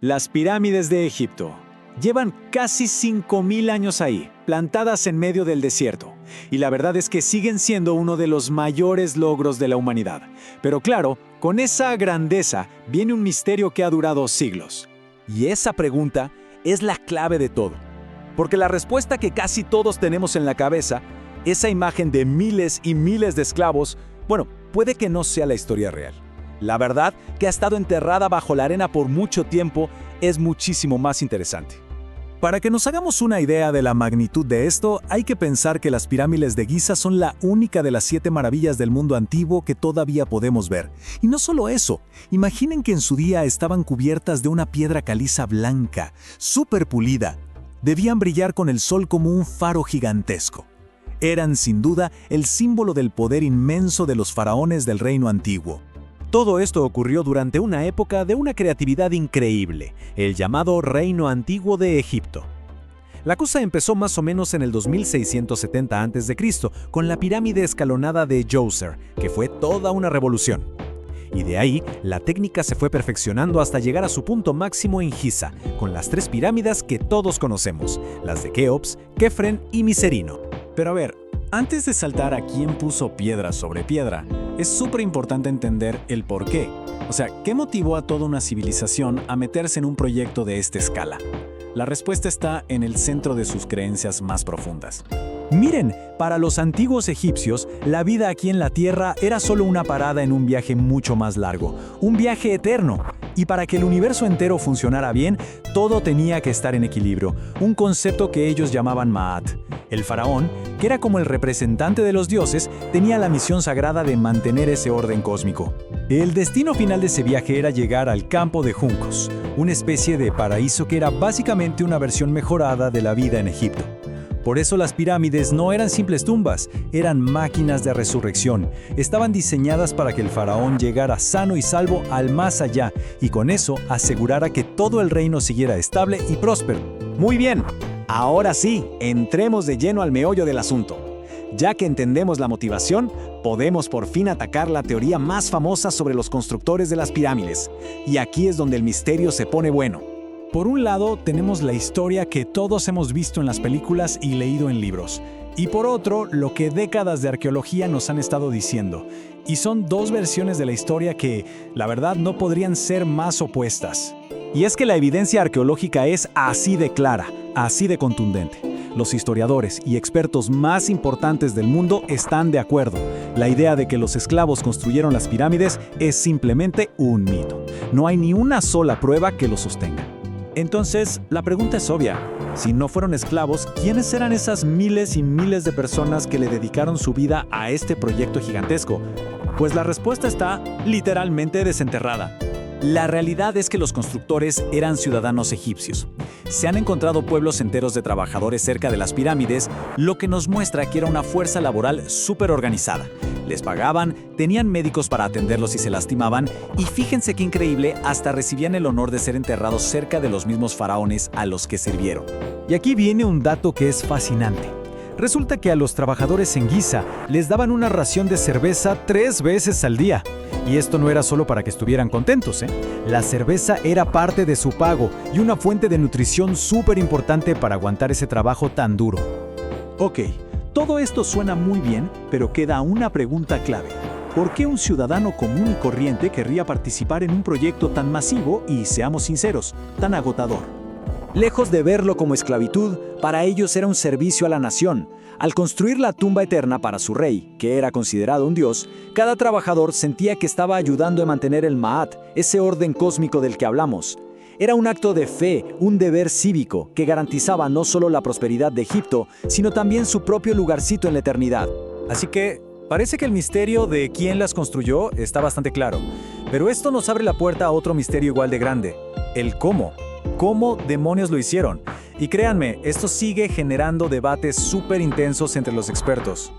Las pirámides de Egipto llevan casi 5.000 años ahí, plantadas en medio del desierto. Y la verdad es que siguen siendo uno de los mayores logros de la humanidad. Pero claro, con esa grandeza viene un misterio que ha durado siglos. Y esa pregunta es la clave de todo. Porque la respuesta que casi todos tenemos en la cabeza, esa imagen de miles y miles de esclavos, puede que no sea la historia real. La verdad, que ha estado enterrada bajo la arena por mucho tiempo, es muchísimo más interesante. Para que nos hagamos una idea de la magnitud de esto, hay que pensar que las pirámides de Giza son la única de las 7 maravillas del mundo antiguo que todavía podemos ver. Y no solo eso, imaginen que en su día estaban cubiertas de una piedra caliza blanca, súper pulida. Debían brillar con el sol como un faro gigantesco. Eran, sin duda, el símbolo del poder inmenso de los faraones del reino antiguo. Todo esto ocurrió durante una época de una creatividad increíble, el llamado Reino Antiguo de Egipto. La cosa empezó más o menos en el 2670 a.C., con la pirámide escalonada de Djoser, que fue toda una revolución. Y de ahí, la técnica se fue perfeccionando hasta llegar a su punto máximo en Giza, con las 3 pirámides que todos conocemos, las de Keops, Kefren y Miserino. Pero a ver, antes de saltar a quién puso piedra sobre piedra, es súper importante entender el por qué. O sea, ¿qué motivó a toda una civilización a meterse en un proyecto de esta escala? La respuesta está en el centro de sus creencias más profundas. Miren, para los antiguos egipcios, la vida aquí en la Tierra era solo una parada en un viaje mucho más largo, un viaje eterno. Y para que el universo entero funcionara bien, todo tenía que estar en equilibrio, un concepto que ellos llamaban Ma'at. El faraón, que era como el representante de los dioses, tenía la misión sagrada de mantener ese orden cósmico. El destino final de ese viaje era llegar al campo de juncos, una especie de paraíso que era básicamente una versión mejorada de la vida en Egipto. Por eso las pirámides no eran simples tumbas, eran máquinas de resurrección. Estaban diseñadas para que el faraón llegara sano y salvo al más allá y con eso asegurara que todo el reino siguiera estable y próspero. Muy bien, ahora sí, entremos de lleno al meollo del asunto. Ya que entendemos la motivación, podemos por fin atacar la teoría más famosa sobre los constructores de las pirámides. Y aquí es donde el misterio se pone bueno. Por un lado, tenemos la historia que todos hemos visto en las películas y leído en libros. Y por otro, lo que décadas de arqueología nos han estado diciendo. Y son 2 versiones de la historia que, la verdad, no podrían ser más opuestas. Y es que la evidencia arqueológica es así de clara, así de contundente. Los historiadores y expertos más importantes del mundo están de acuerdo. La idea de que los esclavos construyeron las pirámides es simplemente un mito. No hay ni una sola prueba que lo sostenga. Entonces, la pregunta es obvia. Si no fueron esclavos, ¿quiénes eran esas miles y miles de personas que le dedicaron su vida a este proyecto gigantesco? Pues la respuesta está literalmente desenterrada. La realidad es que los constructores eran ciudadanos egipcios. Se han encontrado pueblos enteros de trabajadores cerca de las pirámides, lo que nos muestra que era una fuerza laboral súper organizada. Les pagaban, tenían médicos para atenderlos si se lastimaban, y fíjense qué increíble, hasta recibían el honor de ser enterrados cerca de los mismos faraones a los que sirvieron. Y aquí viene un dato que es fascinante. Resulta que a los trabajadores en Giza les daban una ración de cerveza 3 veces al día. Y esto no era solo para que estuvieran contentos, La cerveza era parte de su pago y una fuente de nutrición súper importante para aguantar ese trabajo tan duro. Ok, todo esto suena muy bien, pero queda una pregunta clave. ¿Por qué un ciudadano común y corriente querría participar en un proyecto tan masivo y, seamos sinceros, tan agotador? Lejos de verlo como esclavitud, para ellos era un servicio a la nación. Al construir la tumba eterna para su rey, que era considerado un dios, cada trabajador sentía que estaba ayudando a mantener el Ma'at, ese orden cósmico del que hablamos. Era un acto de fe, un deber cívico, que garantizaba no solo la prosperidad de Egipto, sino también su propio lugarcito en la eternidad. Así que, parece que el misterio de quién las construyó está bastante claro. Pero esto nos abre la puerta a otro misterio igual de grande: el cómo. ¿Cómo demonios lo hicieron? Y créanme, esto sigue generando debates súper intensos entre los expertos.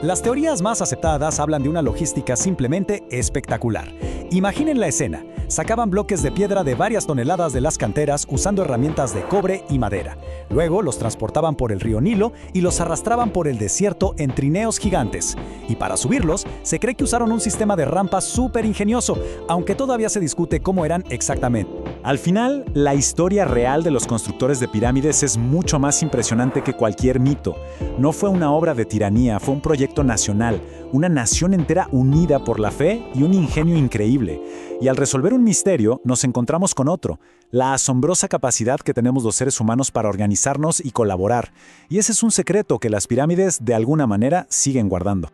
Las teorías más aceptadas hablan de una logística simplemente espectacular. Imaginen la escena. Sacaban bloques de piedra de varias toneladas de las canteras usando herramientas de cobre y madera. Luego los transportaban por el río Nilo y los arrastraban por el desierto en trineos gigantes. Y para subirlos, se cree que usaron un sistema de rampas súper ingenioso, aunque todavía se discute cómo eran exactamente. Al final, la historia real de los constructores de pirámides es mucho más impresionante que cualquier mito. No fue una obra de tiranía, fue un proyecto nacional, una nación entera unida por la fe y un ingenio increíble. Y al resolver un misterio, nos encontramos con otro, la asombrosa capacidad que tenemos los seres humanos para organizarnos y colaborar. Y ese es un secreto que las pirámides, de alguna manera, siguen guardando.